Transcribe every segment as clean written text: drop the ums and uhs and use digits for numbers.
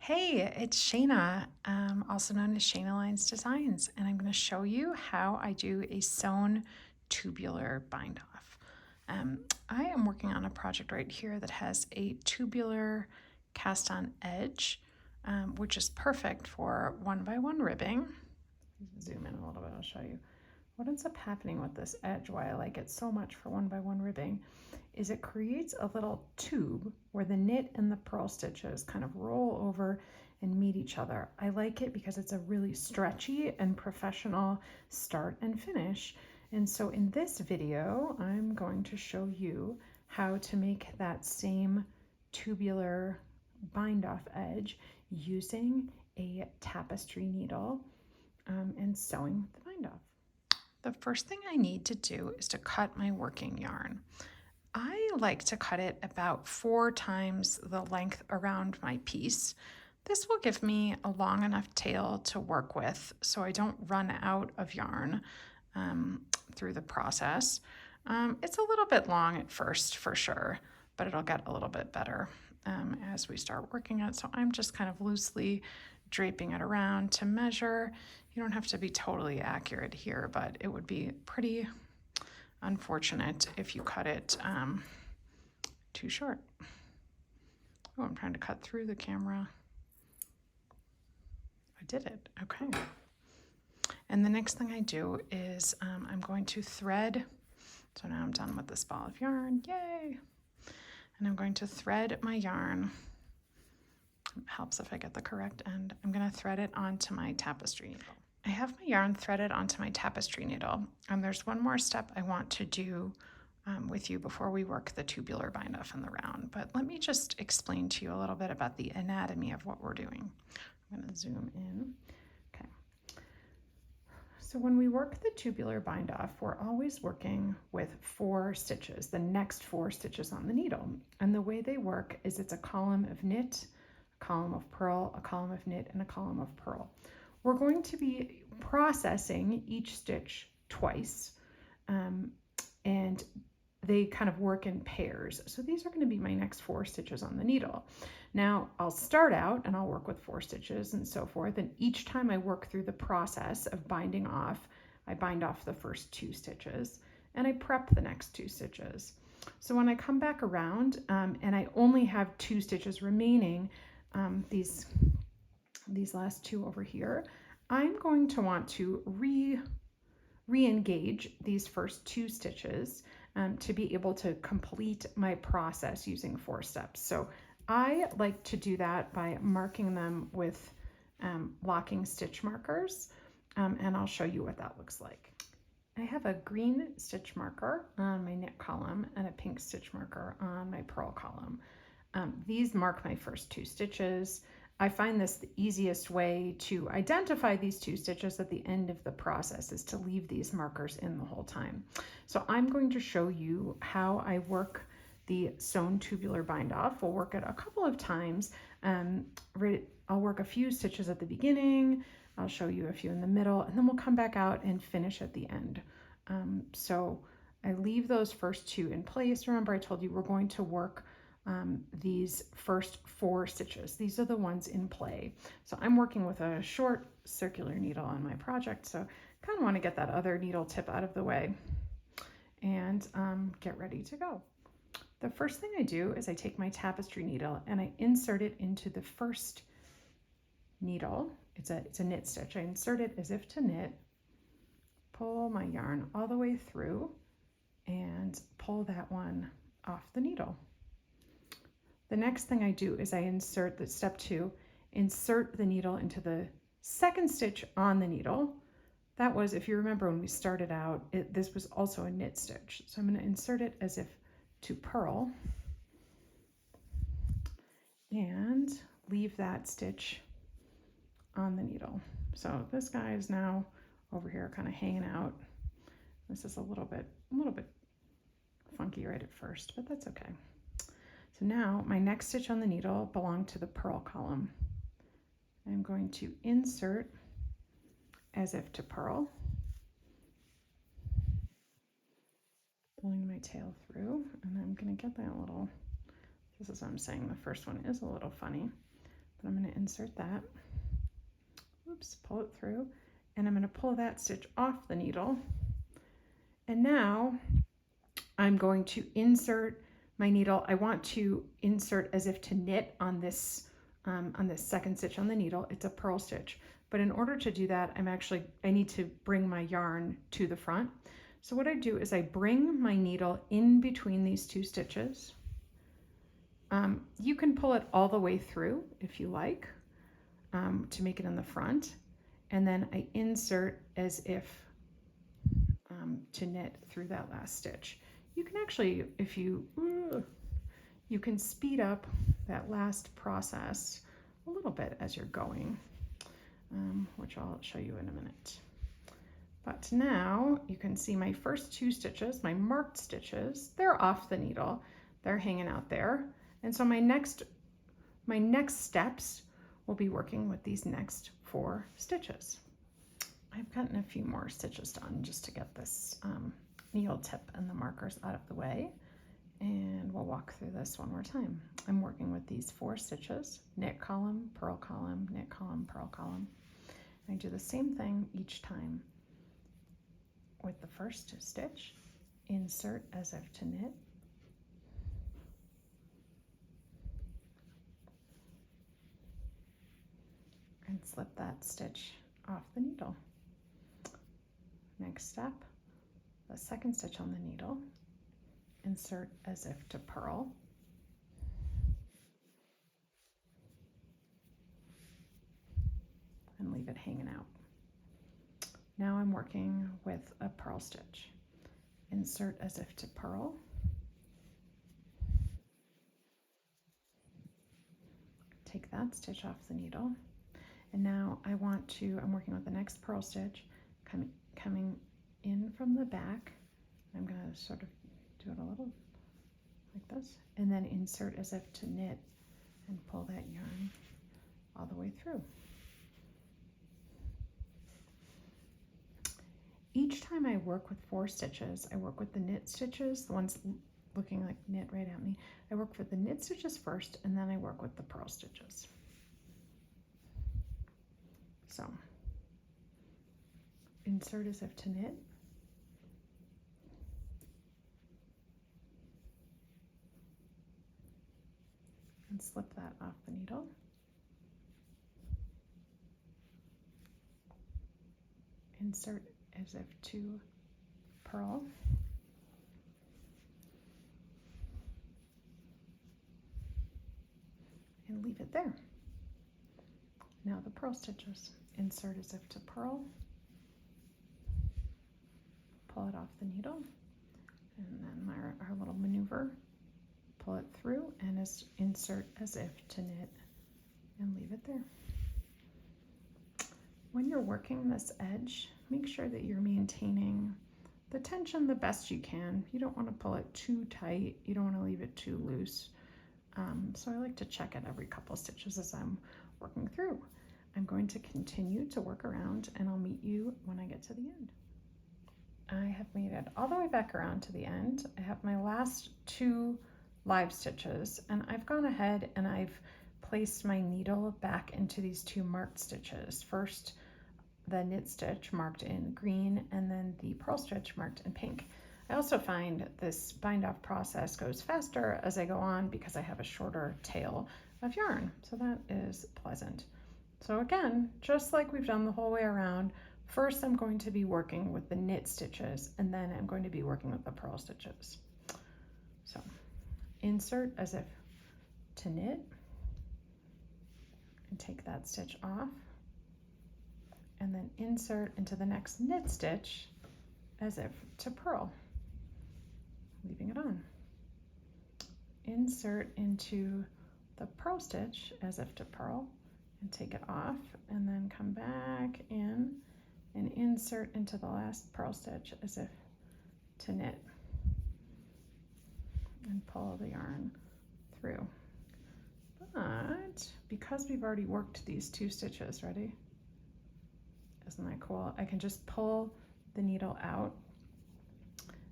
Hey, it's Shayna, also known as Shayna Lines Designs, and I'm going to show you how I do a sewn tubular bind off. I am working on a project right here that has a tubular cast on edge, which is perfect for 1x1 ribbing. Zoom in a little bit, I'll show you. What ends up happening with this edge, why I like it so much for 1x1 ribbing, is it creates a little tube where the knit and the purl stitches kind of roll over and meet each other. I like it because it's a really stretchy and professional start and finish. And so in this video, I'm going to show you how to make that same tubular bind off edge using a tapestry needle and sewing the bind off. The first thing I need to do is to cut my working yarn. I like to cut it about 4 times the length around my piece. This will give me a long enough tail to work with so I don't run out of yarn through the process. It's a little bit long at first for sure, but it'll get a little bit better as we start working it. So I'm just kind of loosely draping it around to measure. You don't have to be totally accurate here, but it would be pretty unfortunate if you cut it too short. Oh, I'm trying to cut through the camera. I did it. Okay. And the next thing I do is I'm going to thread. So now I'm done with this ball of yarn. Yay! And I'm going to thread my yarn. It helps if I get the correct end. I'm going to thread it onto my tapestry needle. I have my yarn threaded onto my tapestry needle, and there's one more step I want to do with you before we work the tubular bind off in the round. But let me just explain to you a little bit about the anatomy of what we're doing. I'm going to zoom in. Okay. So when we work the tubular bind off, we're always working with 4 stitches, the next 4 stitches on the needle. And the way they work is it's a column of knit, a column of purl, a column of knit, and a column of purl. We're going to be processing each stitch twice, and they kind of work in pairs. So these are going to be my next 4 stitches on the needle. Now I'll start out and I'll work with 4 stitches and so forth, and each time I work through the process of binding off, I bind off the first 2 stitches and I prep the next 2 stitches. So when I come back around and I only have 2 stitches remaining, these last 2 over here, I'm going to want to re-engage these first 2 stitches to be able to complete my process using 4 steps. So I like to do that by marking them with locking stitch markers, and I'll show you what that looks like. I have a green stitch marker on my knit column and a pink stitch marker on my purl column. These mark my first 2 stitches. I find this the easiest way to identify these 2 stitches at the end of the process is to leave these markers in the whole time. So I'm going to show you how I work the sewn tubular bind off. We'll work it a couple of times. I'll work a few stitches at the beginning, I'll show you a few in the middle, and then we'll come back out and finish at the end. So I leave those first 2 in place. Remember, I told you we're going to work these first 4 stitches. These are the ones in play. So I'm working with a short circular needle on my project, so kind of want to get that other needle tip out of the way and get ready to go. The first thing I do is I take my tapestry needle and I insert it into the first needle. It's a knit stitch. I insert it as if to knit, pull my yarn all the way through, and pull that one off the needle. The next thing I do is I insert the step 2, insert the needle into the second stitch on the needle. That was, if you remember when we started out, this was also a knit stitch. So I'm going to insert it as if to purl and leave that stitch on the needle. So this guy is now over here kind of hanging out. This is a little bit funky right at first, but that's okay. So now my next stitch on the needle belonged to the purl column. I'm going to insert as if to purl, pulling my tail through, and I'm going to get that little, this is what I'm saying, the first one is a little funny. but I'm going to insert that. Oops, pull it through, and I'm going to pull that stitch off the needle. And now I'm going to insert my needle. I want to insert as if to knit on this second stitch on the needle. It's a purl stitch, but in order to do that, I need to bring my yarn to the front. So what I do is I bring my needle in between these two stitches. You can pull it all the way through if you like, to make it in the front, and then I insert as if to knit through that last stitch. You can actually, if you can speed up that last process a little bit as you're going, which I'll show you in a minute. But now you can see my first two stitches, my marked stitches, they're off the needle. They're hanging out there. And so my next steps will be working with these next 4 stitches. I've gotten a few more stitches done just to get this needle tip and the markers out of the way. And we'll walk through this one more time. I'm working with these 4 stitches, knit column, purl column, knit column, purl column. I do the same thing each time. With the first stitch, insert as if to knit, and slip that stitch off the needle. Next step, the second stitch on the needle, insert as if to purl, and leave it hanging out. Now I'm working with a purl stitch. Insert as if to purl, take that stitch off the needle, and now I'm working with the next purl stitch, coming in from the back. I'm going to sort of do it a little like this, and then insert as if to knit and pull that yarn all the way through. Each time I work with 4 stitches, I work with the knit stitches, the ones looking like knit right at me. I work with the knit stitches first, and then I work with the purl stitches. So, insert as if to knit, and slip that off the needle. Insert as if to purl, and leave it there. Now the purl stitches, insert as if to purl, pull it off the needle, and then our little maneuver, pull it through, and insert as if to knit, and leave it there. When you're working this edge, make sure that you're maintaining the tension the best you can. You don't want to pull it too tight. You don't want to leave it too loose. So I like to check it every couple stitches as I'm working through. I'm going to continue to work around, and I'll meet you when I get to the end. I have made it all the way back around to the end. I have my last 2 live stitches, and I've gone ahead and I've placed my needle back into these 2 marked stitches. First, the knit stitch marked in green, and then the purl stitch marked in pink. I also find this bind off process goes faster as I go on because I have a shorter tail of yarn, so that is pleasant. So again, just like we've done the whole way around, first I'm going to be working with the knit stitches, and then I'm going to be working with the purl stitches. So insert as if to knit, and take that stitch off, and then insert into the next knit stitch as if to purl, leaving it on. Insert into the purl stitch as if to purl, and take it off, and then come back in and insert into the last purl stitch as if to knit, and pull the yarn through. But because we've already worked these 2 stitches, ready? Isn't that cool? I can just pull the needle out.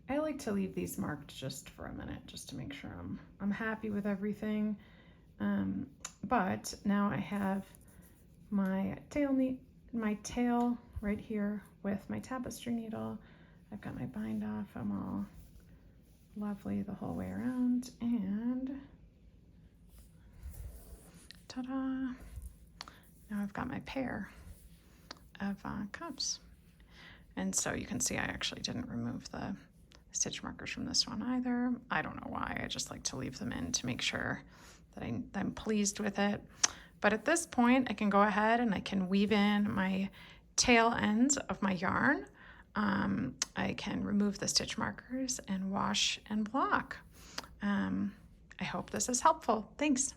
I like to leave these marked just for a minute, just to make sure I'm happy with everything. But now I have my tail right here with my tapestry needle. I've got my bind off. I'm all lovely the whole way around, and ta-da! Now I've got my pair of cups. And so you can see I actually didn't remove the stitch markers from this one either. I don't know why, I just like to leave them in to make sure that I'm pleased with it. But at this point, I can go ahead and I can weave in my tail ends of my yarn. I can remove the stitch markers and wash and block. I hope this is helpful. Thanks.